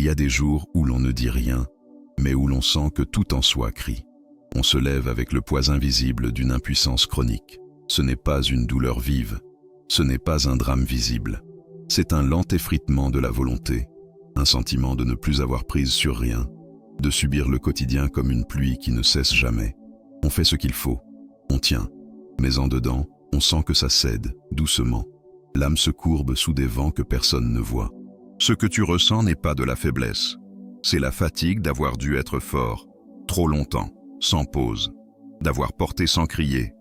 Il y a des jours où l'on ne dit rien, mais où l'on sent que tout en soi crie. On se lève avec le poids invisible d'une impuissance chronique. Ce n'est pas une douleur vive, ce n'est pas un drame visible. C'est un lent effritement de la volonté, un sentiment de ne plus avoir prise sur rien, de subir le quotidien comme une pluie qui ne cesse jamais. On fait ce qu'il faut, on tient, mais en dedans, on sent que ça cède, doucement. L'âme se courbe sous des vents que personne ne voit. Ce que tu ressens n'est pas de la faiblesse, c'est la fatigue d'avoir dû être fort, trop longtemps, sans pause, d'avoir porté sans crier,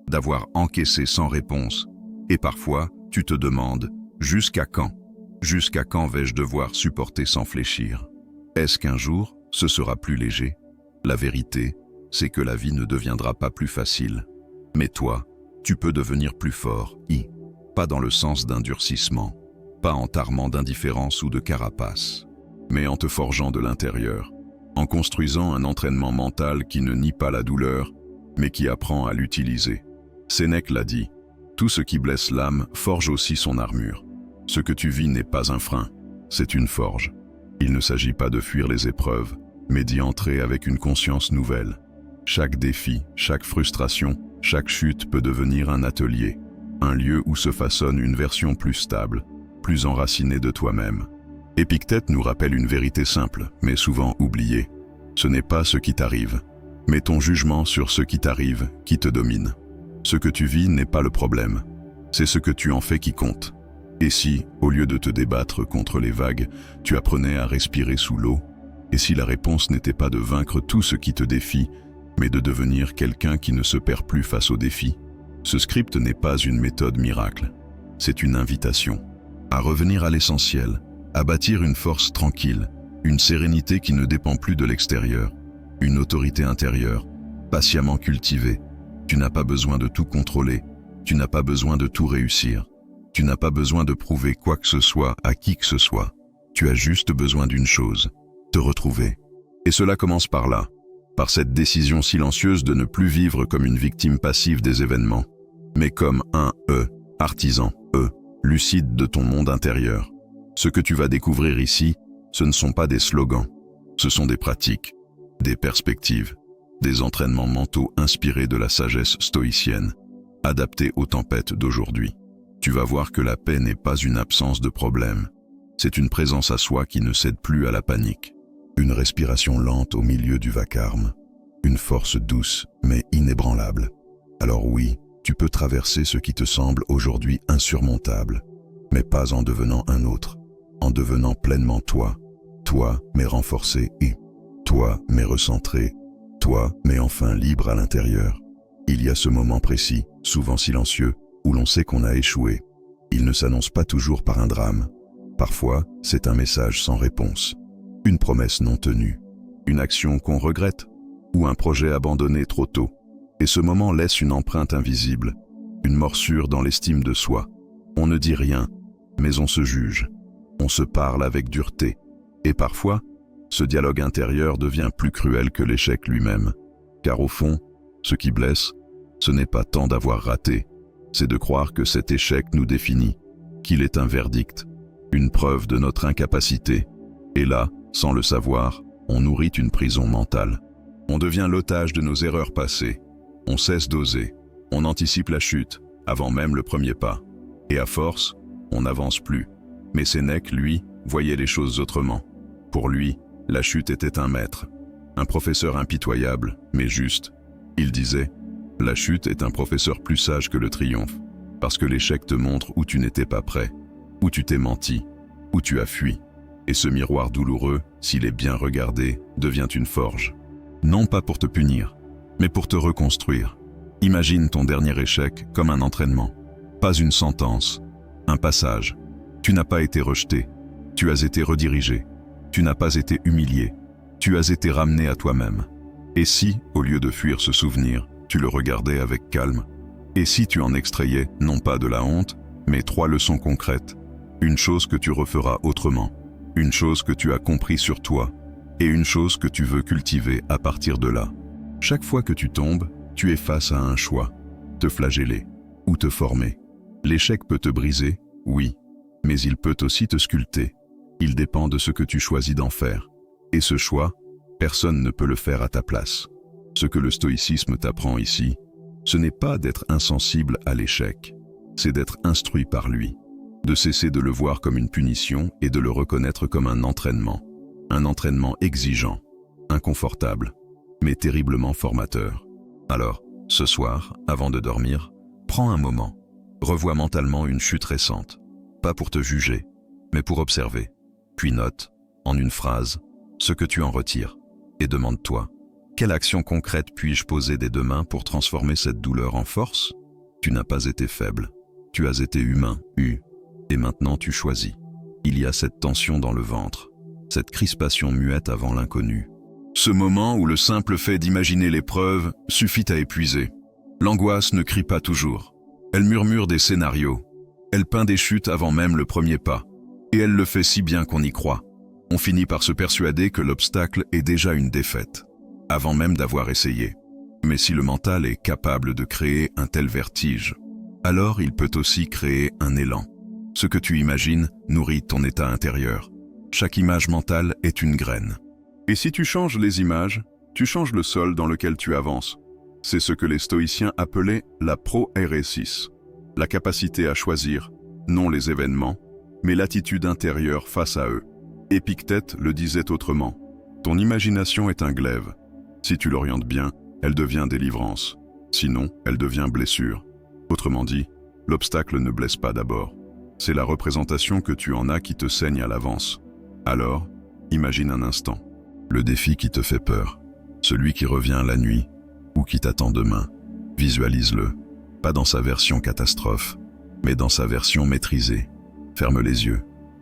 d'avoir encaissé sans réponse. Et parfois, tu te demandes, jusqu'à quand? Jusqu'à quand vais-je devoir supporter sans fléchir? Est-ce qu'un jour, ce sera plus léger? La vérité, c'est que la vie ne deviendra pas plus facile. Mais toi, tu peux devenir plus fort, pas dans le sens d'un durcissement, pas en t'armant d'indifférence ou de carapace, mais en te forgeant de l'intérieur, en construisant un entraînement mental qui ne nie pas la douleur, mais qui apprend à l'utiliser. Sénèque l'a dit, tout ce qui blesse l'âme forge aussi son armure. Ce que tu vis n'est pas un frein, c'est une forge. Il ne s'agit pas de fuir les épreuves, mais d'y entrer avec une conscience nouvelle. Chaque défi, chaque frustration, chaque chute peut devenir un atelier, un lieu où se façonne une version plus stable, plus enracinée de toi-même. Épictète nous rappelle une vérité simple, mais souvent oubliée. Ce n'est pas ce qui t'arrive, mais ton jugement sur ce qui t'arrive qui te domine. Ce que tu vis n'est pas le problème, c'est ce que tu en fais qui compte. Et si, au lieu de te débattre contre les vagues, tu apprenais à respirer sous l'eau? Et si la réponse n'était pas de vaincre tout ce qui te défie, mais de devenir quelqu'un qui ne se perd plus face aux défis? Ce script n'est pas une méthode miracle, c'est une invitation à revenir à l'essentiel, à bâtir une force tranquille, une sérénité qui ne dépend plus de l'extérieur, une autorité intérieure, patiemment cultivée. Tu n'as pas besoin de tout contrôler, tu n'as pas besoin de tout réussir, tu n'as pas besoin de prouver quoi que ce soit à qui que ce soit. Tu as juste besoin d'une chose, te retrouver. Et cela commence par là, par cette décision silencieuse de ne plus vivre comme une victime passive des événements, mais comme un artisan, lucide de ton monde intérieur. Ce que tu vas découvrir ici, ce ne sont pas des slogans, ce sont des pratiques, des perspectives, des entraînements mentaux inspirés de la sagesse stoïcienne, adaptés aux tempêtes d'aujourd'hui. Tu vas voir que la paix n'est pas une absence de problème, c'est une présence à soi qui ne cède plus à la panique. Une respiration lente au milieu du vacarme, une force douce mais inébranlable. Alors oui, tu peux traverser ce qui te semble aujourd'hui insurmontable, mais pas en devenant un autre, en devenant pleinement toi, toi mais renforcé et toi mais recentré, toi mais enfin libre à l'intérieur. Il y a ce moment précis, souvent silencieux, où l'on sait qu'on a échoué. Il ne s'annonce pas toujours par un drame. Parfois, c'est un message sans réponse, une promesse non tenue, une action qu'on regrette, ou un projet abandonné trop tôt. Et ce moment laisse une empreinte invisible, une morsure dans l'estime de soi. On ne dit rien, mais on se juge. On se parle avec dureté. Et parfois, ce dialogue intérieur devient plus cruel que l'échec lui-même. Car au fond, ce qui blesse, ce n'est pas tant d'avoir raté, c'est de croire que cet échec nous définit, qu'il est un verdict, une preuve de notre incapacité. Et là, sans le savoir, on nourrit une prison mentale. On devient l'otage de nos erreurs passées. On cesse d'oser. On anticipe la chute, avant même le premier pas. Et à force, on n'avance plus. Mais Sénèque, lui, voyait les choses autrement. Pour lui, la chute était un maître, un professeur impitoyable, mais juste. Il disait, la chute est un professeur plus sage que le triomphe, parce que l'échec te montre où tu n'étais pas prêt, où tu t'es menti, où tu as fui. Et ce miroir douloureux, s'il est bien regardé, devient une forge. Non pas pour te punir, mais pour te reconstruire. Imagine ton dernier échec comme un entraînement, pas une sentence, un passage. Tu n'as pas été rejeté, tu as été redirigé, tu n'as pas été humilié, tu as été ramené à toi-même. Et si, au lieu de fuir ce souvenir, tu le regardais avec calme? Et si tu en extrayais, non pas de la honte, mais 3 leçons concrètes, une chose que tu referas autrement, une chose que tu as compris sur toi, et une chose que tu veux cultiver à partir de là. Chaque fois que tu tombes, tu es face à un choix, te flageller ou te former. L'échec peut te briser, oui, mais il peut aussi te sculpter. Il dépend de ce que tu choisis d'en faire. Et ce choix, personne ne peut le faire à ta place. Ce que le stoïcisme t'apprend ici, ce n'est pas d'être insensible à l'échec, c'est d'être instruit par lui, de cesser de le voir comme une punition et de le reconnaître comme un entraînement exigeant, inconfortable, mais terriblement formateur. Alors, ce soir, avant de dormir, prends un moment, revois mentalement une chute récente, pas pour te juger, mais pour observer, puis note, en une phrase, ce que tu en retires, et demande-toi, quelle action concrète puis-je poser dès demain pour transformer cette douleur en force? Tu n'as pas été faible, tu as été humain, et maintenant tu choisis. Il y a cette tension dans le ventre, cette crispation muette avant l'inconnu. Ce moment où le simple fait d'imaginer l'épreuve suffit à épuiser. L'angoisse ne crie pas toujours. Elle murmure des scénarios. Elle peint des chutes avant même le premier pas. Et elle le fait si bien qu'on y croit. On finit par se persuader que l'obstacle est déjà une défaite, avant même d'avoir essayé. Mais si le mental est capable de créer un tel vertige, alors il peut aussi créer un élan. Ce que tu imagines nourrit ton état intérieur. Chaque image mentale est une graine. Et si tu changes les images, tu changes le sol dans lequel tu avances. C'est ce que les stoïciens appelaient la proairesis, la capacité à choisir, non les événements, mais l'attitude intérieure face à eux. Épictète le disait autrement. Ton imagination est un glaive. Si tu l'orientes bien, elle devient délivrance. Sinon, elle devient blessure. Autrement dit, l'obstacle ne blesse pas d'abord. C'est la représentation que tu en as qui te saigne à l'avance. Alors, imagine un instant. Le défi qui te fait peur, celui qui revient la nuit ou qui t'attend demain. Visualise-le, pas dans sa version catastrophe, mais dans sa version maîtrisée. Ferme les yeux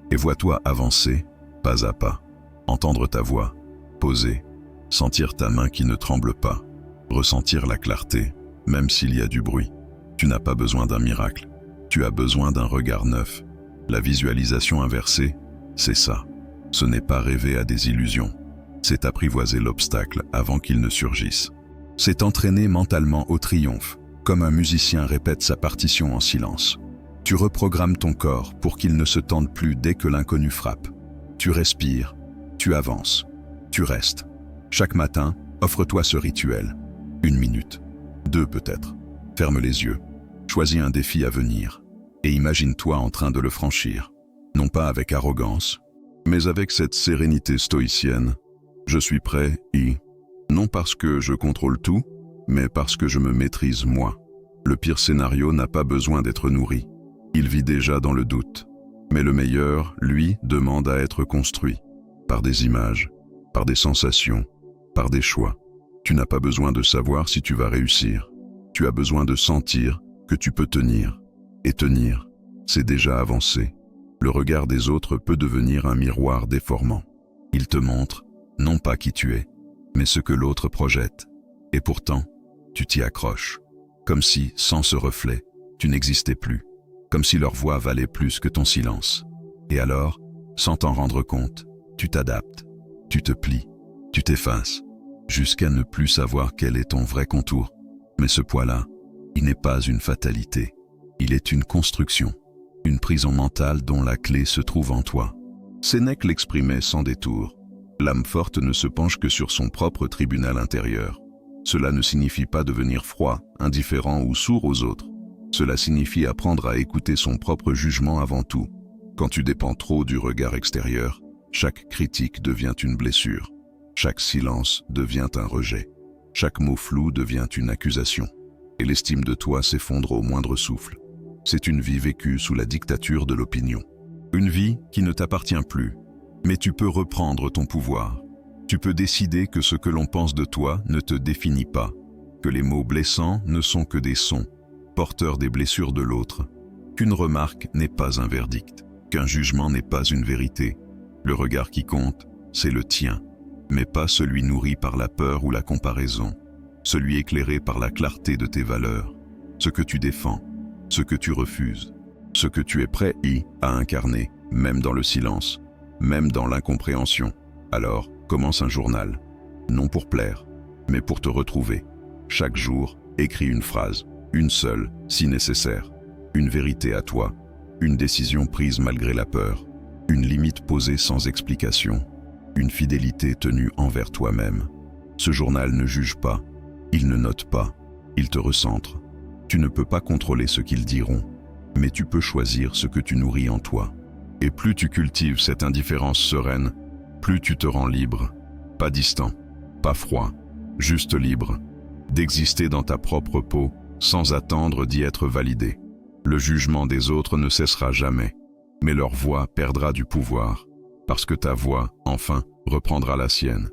et vois-toi avancer, pas à pas. Entendre ta voix, poser, sentir ta main qui ne tremble pas, ressentir la clarté, même s'il y a du bruit. Tu n'as pas besoin d'un miracle, tu as besoin d'un regard neuf. La visualisation inversée, c'est ça. Ce n'est pas rêver à des illusions, c'est apprivoiser l'obstacle avant qu'il ne surgisse. C'est entraîner mentalement au triomphe, comme un musicien répète sa partition en silence. Tu reprogrammes ton corps pour qu'il ne se tende plus dès que l'inconnu frappe. Tu respires, tu avances, tu restes. Chaque matin, offre-toi ce rituel. 1 minute, 2 peut-être. Ferme les yeux, choisis un défi à venir et imagine-toi en train de le franchir. Non pas avec arrogance, mais avec cette sérénité stoïcienne. Je suis prêt, non parce que je contrôle tout, mais parce que je me maîtrise moi. Le pire scénario n'a pas besoin d'être nourri. Il vit déjà dans le doute. Mais le meilleur, lui, demande à être construit. Par des images, par des sensations, par des choix. Tu n'as pas besoin de savoir si tu vas réussir. Tu as besoin de sentir que tu peux tenir. Et tenir, c'est déjà avancer. Le regard des autres peut devenir un miroir déformant. Il te montre, non pas qui tu es, mais ce que l'autre projette. Et pourtant, tu t'y accroches. Comme si, sans ce reflet, tu n'existais plus. Comme si leur voix valait plus que ton silence. Et alors, sans t'en rendre compte, tu t'adaptes, tu te plies, tu t'effaces, jusqu'à ne plus savoir quel est ton vrai contour. Mais ce poids-là, il n'est pas une fatalité. Il est une construction, une prison mentale dont la clé se trouve en toi. Sénèque l'exprimait sans détour. L'âme forte ne se penche que sur son propre tribunal intérieur. Cela ne signifie pas devenir froid, indifférent ou sourd aux autres. Cela signifie apprendre à écouter son propre jugement avant tout. Quand tu dépends trop du regard extérieur, chaque critique devient une blessure. Chaque silence devient un rejet. Chaque mot flou devient une accusation. Et l'estime de toi s'effondre au moindre souffle. C'est une vie vécue sous la dictature de l'opinion. Une vie qui ne t'appartient plus. Mais tu peux reprendre ton pouvoir. Tu peux décider que ce que l'on pense de toi ne te définit pas. Que les mots blessants ne sont que des sons, porteurs des blessures de l'autre. Qu'une remarque n'est pas un verdict. Qu'un jugement n'est pas une vérité. Le regard qui compte, c'est le tien. Mais pas celui nourri par la peur ou la comparaison. Celui éclairé par la clarté de tes valeurs. Ce que tu défends, ce que tu refuses. Ce que tu es prêt à incarner, même dans le silence, même dans l'incompréhension. Alors, commence un journal. Non pour plaire, mais pour te retrouver. Chaque jour, écris une phrase, une seule, si nécessaire. Une vérité à toi, une décision prise malgré la peur. une limite posée sans explication, une fidélité tenue envers toi-même. Ce journal ne juge pas, il ne note pas, il te recentre. Tu ne peux pas contrôler ce qu'ils diront, mais tu peux choisir ce que tu nourris en toi. Et plus tu cultives cette indifférence sereine, plus tu te rends libre, pas distant, pas froid, juste libre, d'exister dans ta propre peau sans attendre d'y être validé. Le jugement des autres ne cessera jamais, mais leur voix perdra du pouvoir, parce que ta voix, enfin, reprendra la sienne.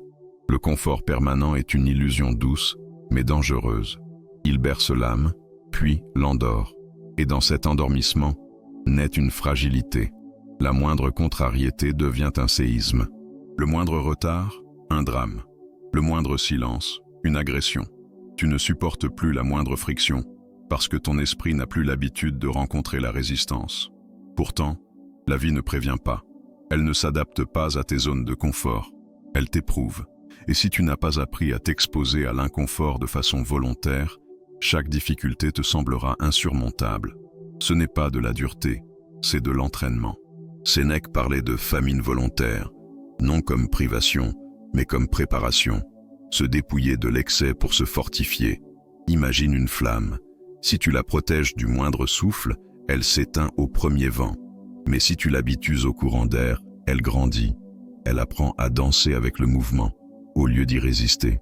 Le confort permanent est une illusion douce, mais dangereuse. Il berce l'âme, puis l'endort, et dans cet endormissement naît une fragilité. La moindre contrariété devient un séisme. Le moindre retard, un drame. Le moindre silence, une agression. Tu ne supportes plus la moindre friction, parce que ton esprit n'a plus l'habitude de rencontrer la résistance. Pourtant, la vie ne prévient pas. Elle ne s'adapte pas à tes zones de confort. Elle t'éprouve. Et si tu n'as pas appris à t'exposer à l'inconfort de façon volontaire, chaque difficulté te semblera insurmontable. Ce n'est pas de la dureté, c'est de l'entraînement. Sénèque parlait de famine volontaire, non comme privation, mais comme préparation. Se dépouiller de l'excès pour se fortifier. Imagine une flamme. Si tu la protèges du moindre souffle, elle s'éteint au premier vent. Mais si tu l'habitues au courant d'air, elle grandit. Elle apprend à danser avec le mouvement, au lieu d'y résister.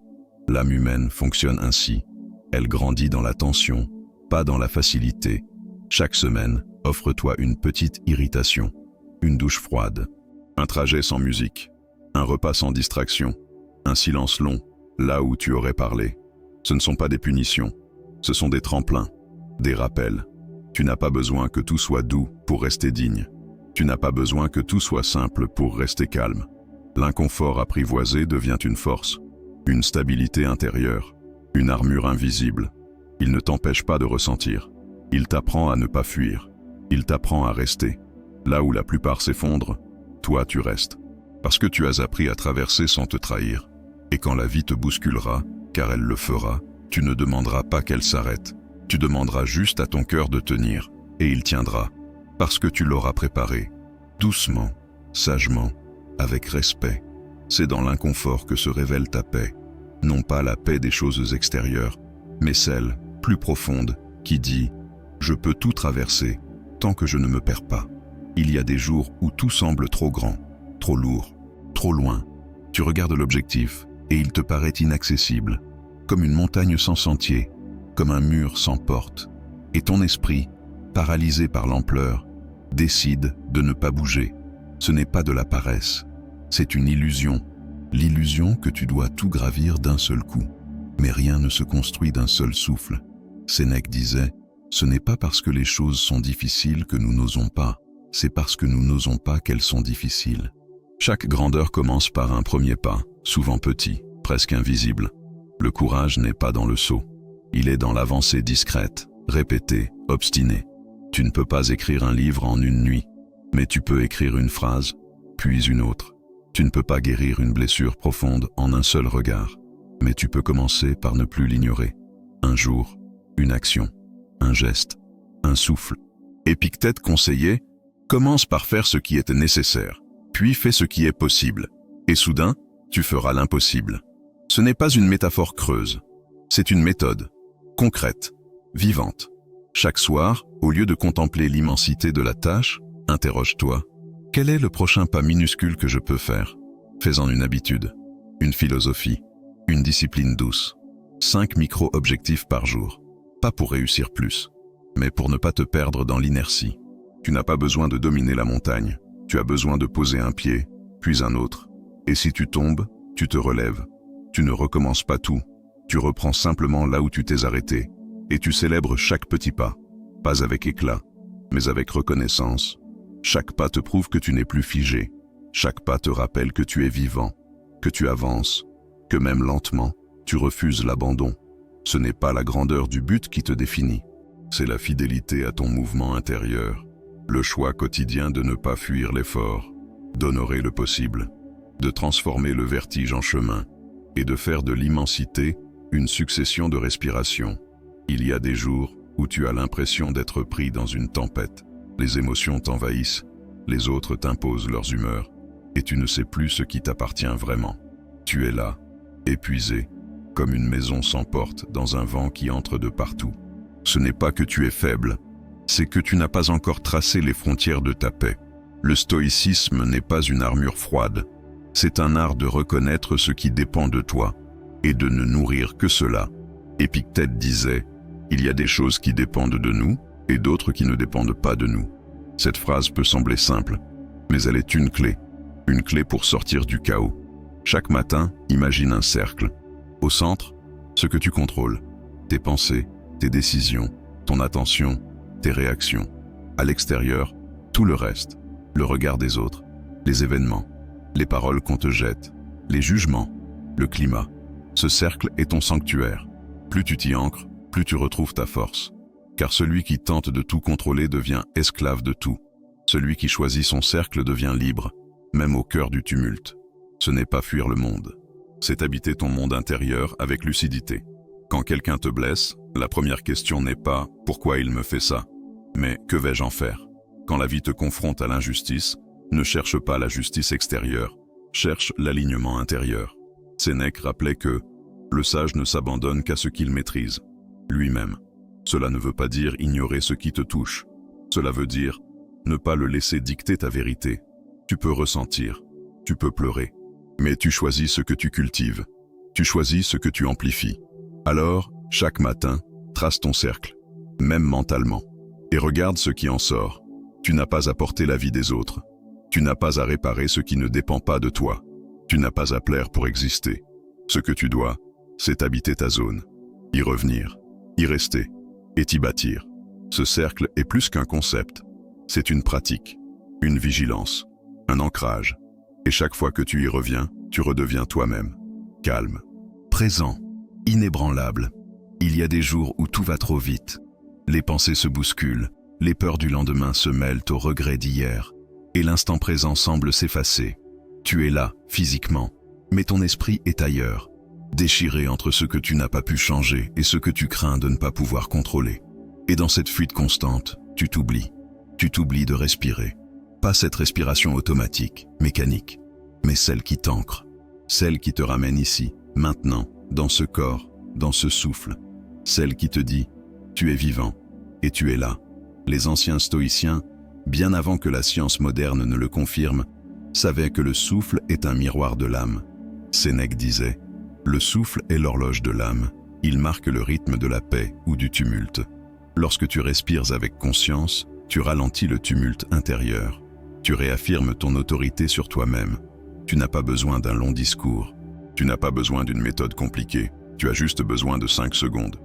L'âme humaine fonctionne ainsi. Elle grandit dans la tension, pas dans la facilité. Chaque semaine, offre-toi une petite irritation, une douche froide, un trajet sans musique, un repas sans distraction, un silence long, là où tu aurais parlé. Ce ne sont pas des punitions, ce sont des tremplins, des rappels. Tu n'as pas besoin que tout soit doux pour rester digne. Tu n'as pas besoin que tout soit simple pour rester calme. L'inconfort apprivoisé devient une force, une stabilité intérieure, une armure invisible. Il ne t'empêche pas de ressentir. Il t'apprend à ne pas fuir. Il t'apprend à rester. Là où la plupart s'effondrent, toi tu restes. Parce que tu as appris à traverser sans te trahir. Et quand la vie te bousculera, car elle le fera, tu ne demanderas pas qu'elle s'arrête. Tu demanderas juste à ton cœur de tenir, et il tiendra. Parce que tu l'auras préparé, doucement, sagement, avec respect. C'est dans l'inconfort que se révèle ta paix. Non pas la paix des choses extérieures, mais celle, plus profonde, qui dit « Je peux tout traverser, tant que je ne me perds pas ». Il y a des jours où tout semble trop grand, trop lourd, trop loin. Tu regardes l'objectif, et il te paraît inaccessible, comme une montagne sans sentier, comme un mur sans porte. Et ton esprit, paralysé par l'ampleur, décide de ne pas bouger. Ce n'est pas de la paresse, c'est une illusion. L'illusion que tu dois tout gravir d'un seul coup. Mais rien ne se construit d'un seul souffle. Sénèque disait, ce n'est pas parce que les choses sont difficiles que nous n'osons pas, c'est parce que nous n'osons pas qu'elles sont difficiles. Chaque grandeur commence par un premier pas, souvent petit, presque invisible. Le courage n'est pas dans le saut. Il est dans l'avancée discrète, répétée, obstinée. Tu ne peux pas écrire un livre en une nuit, mais tu peux écrire une phrase, puis une autre. Tu ne peux pas guérir une blessure profonde en un seul regard, mais tu peux commencer par ne plus l'ignorer. Un jour, une action, un geste, un souffle. Épictète conseillait, commence par faire ce qui est nécessaire, puis fais ce qui est possible, et soudain, tu feras l'impossible. Ce n'est pas une métaphore creuse, c'est une méthode, concrète, vivante. Chaque soir, au lieu de contempler l'immensité de la tâche, interroge-toi. Quel est le prochain pas minuscule que je peux faire? Fais-en une habitude, une philosophie, une discipline douce. 5 micro-objectifs par jour. Pas pour réussir plus, mais pour ne pas te perdre dans l'inertie. Tu n'as pas besoin de dominer la montagne. Tu as besoin de poser un pied, puis un autre. Et si tu tombes, tu te relèves. Tu ne recommences pas tout. Tu reprends simplement là où tu t'es arrêté. Et tu célèbres chaque petit pas. Pas avec éclat, mais avec reconnaissance. Chaque pas te prouve que tu n'es plus figé. Chaque pas te rappelle que tu es vivant, que tu avances, que même lentement, tu refuses l'abandon. Ce n'est pas la grandeur du but qui te définit. C'est la fidélité à ton mouvement intérieur. Le choix quotidien de ne pas fuir l'effort, d'honorer le possible, de transformer le vertige en chemin et de faire de l'immensité une succession de respirations. Il y a des jours où tu as l'impression d'être pris dans une tempête. Les émotions t'envahissent, les autres t'imposent leurs humeurs, et tu ne sais plus ce qui t'appartient vraiment. Tu es là, épuisé, comme une maison sans porte dans un vent qui entre de partout. Ce n'est pas que tu es faible, c'est que tu n'as pas encore tracé les frontières de ta paix. Le stoïcisme n'est pas une armure froide, c'est un art de reconnaître ce qui dépend de toi, et de ne nourrir que cela. Épictète disait, « Il y a des choses qui dépendent de nous, et d'autres qui ne dépendent pas de nous. » Cette phrase peut sembler simple, mais elle est une clé pour sortir du chaos. Chaque matin, imagine un cercle. Au centre, ce que tu contrôles, tes pensées, tes décisions, ton attention, tes réactions. À l'extérieur, tout le reste, le regard des autres, les événements, les paroles qu'on te jette, les jugements, le climat. Ce cercle est ton sanctuaire. Plus tu t'y ancres, plus tu retrouves ta force. Car celui qui tente de tout contrôler devient esclave de tout. Celui qui choisit son cercle devient libre, même au cœur du tumulte. Ce n'est pas fuir le monde, c'est habiter ton monde intérieur avec lucidité. Quand quelqu'un te blesse, la première question n'est pas « pourquoi il me fait ça ?», mais « que vais-je en faire ?» Quand la vie te confronte à l'injustice, ne cherche pas la justice extérieure, cherche l'alignement intérieur. Sénèque rappelait que « le sage ne s'abandonne qu'à ce qu'il maîtrise, lui-même ». Cela ne veut pas dire ignorer ce qui te touche. Cela veut dire ne pas le laisser dicter ta vérité. Tu peux ressentir, tu peux pleurer, mais tu choisis ce que tu cultives, tu choisis ce que tu amplifies. Alors, chaque matin, trace ton cercle, même mentalement, et regarde ce qui en sort. Tu n'as pas à porter la vie des autres. Tu n'as pas à réparer ce qui ne dépend pas de toi. Tu n'as pas à plaire pour exister. Ce que tu dois, c'est habiter ta zone, y revenir, y rester, et t'y bâtir. Ce cercle est plus qu'un concept. C'est une pratique, une vigilance, un ancrage. Et chaque fois que tu y reviens, tu redeviens toi-même, calme, présent, inébranlable. Il y a des jours où tout va trop vite. Les pensées se bousculent, les peurs du lendemain se mêlent aux regrets d'hier, et l'instant présent semble s'effacer. Tu es là, physiquement, mais ton esprit est ailleurs, déchiré entre ce que tu n'as pas pu changer et ce que tu crains de ne pas pouvoir contrôler. Et dans cette fuite constante, tu t'oublies. Tu t'oublies de respirer. Pas cette respiration automatique, mécanique, mais celle qui t'ancre, celle qui te ramène ici, maintenant, dans ce corps, dans ce souffle, celle qui te dit « tu es vivant et tu es là ». Les anciens stoïciens, bien avant que la science moderne ne le confirme, savaient que le souffle est un miroir de l'âme. Sénèque disait « le souffle est l'horloge de l'âme, il marque le rythme de la paix ou du tumulte ». Lorsque tu respires avec conscience, tu ralentis le tumulte intérieur. Tu réaffirmes ton autorité sur toi-même. Tu n'as pas besoin d'un long discours. Tu n'as pas besoin d'une méthode compliquée. Tu as juste besoin de 5 secondes.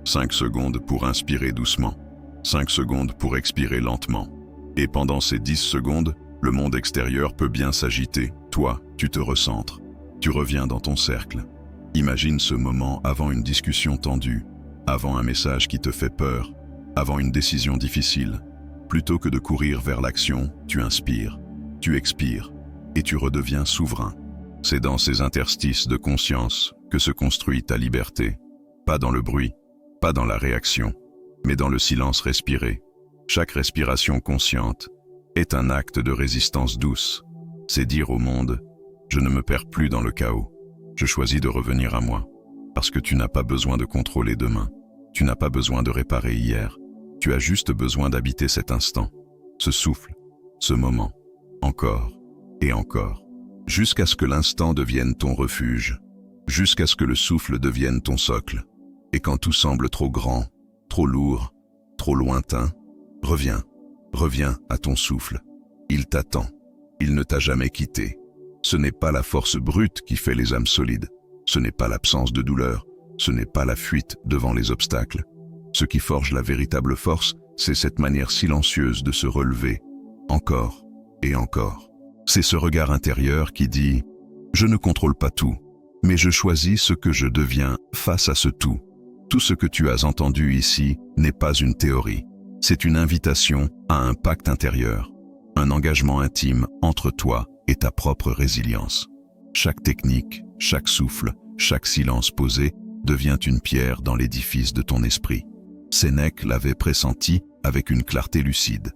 5 secondes pour inspirer doucement. 5 secondes pour expirer lentement. Et pendant ces 10 secondes, le monde extérieur peut bien s'agiter. Toi, tu te recentres. Tu reviens dans ton cercle. Imagine ce moment avant une discussion tendue, avant un message qui te fait peur, avant une décision difficile. Plutôt que de courir vers l'action, tu inspires, tu expires et tu redeviens souverain. C'est dans ces interstices de conscience que se construit ta liberté. Pas dans le bruit, pas dans la réaction, mais dans le silence respiré. Chaque respiration consciente est un acte de résistance douce. C'est dire au monde « je ne me perds plus dans le chaos, je choisis de revenir à moi ». Parce que tu n'as pas besoin de contrôler demain, tu n'as pas besoin de réparer hier. Tu as juste besoin d'habiter cet instant, ce souffle, ce moment, encore et encore, jusqu'à ce que l'instant devienne ton refuge, jusqu'à ce que le souffle devienne ton socle. Et quand tout semble trop grand, trop lourd, trop lointain, reviens à ton souffle. Il t'attend, il ne t'a jamais quitté. Ce n'est pas la force brute qui fait les âmes solides, ce n'est pas l'absence de douleur, ce n'est pas la fuite devant les obstacles. Ce qui forge la véritable force, c'est cette manière silencieuse de se relever, encore et encore. C'est ce regard intérieur qui dit « Je ne contrôle pas tout, mais je choisis ce que je deviens face à ce tout ». Tout ce que tu as entendu ici n'est pas une théorie. C'est une invitation à un pacte intérieur, un engagement intime entre toi et ta propre résilience. Chaque technique, chaque souffle, chaque silence posé devient une pierre dans l'édifice de ton esprit. Sénèque l'avait pressenti avec une clarté lucide.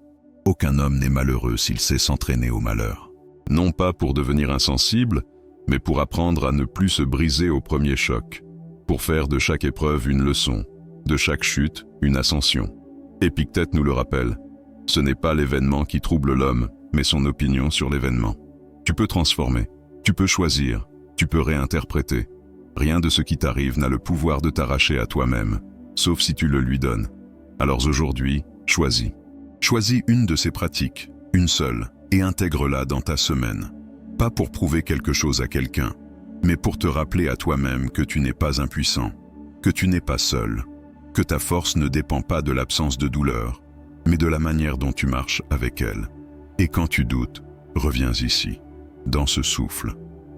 Aucun homme n'est malheureux s'il sait s'entraîner au malheur. Non pas pour devenir insensible, mais pour apprendre à ne plus se briser au premier choc, pour faire de chaque épreuve une leçon, de chaque chute une ascension. Épictète nous le rappelle, ce n'est pas l'événement qui trouble l'homme, mais son opinion sur l'événement. Tu peux transformer, tu peux choisir, tu peux réinterpréter. Rien de ce qui t'arrive n'a le pouvoir de t'arracher à toi-même, sauf si tu le lui donnes. Alors aujourd'hui, choisis. Choisis une de ces pratiques, une seule, et intègre-la dans ta semaine. Pas pour prouver quelque chose à quelqu'un, mais pour te rappeler à toi-même que tu n'es pas impuissant, que tu n'es pas seul, que ta force ne dépend pas de l'absence de douleur, mais de la manière dont tu marches avec elle. Et quand tu doutes, reviens ici, dans ce souffle,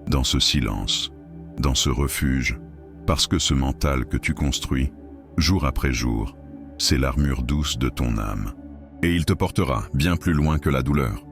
dans ce silence, dans ce refuge, parce que ce mental que tu construis, jour après jour, c'est l'armure douce de ton âme. Et il te portera bien plus loin que la douleur.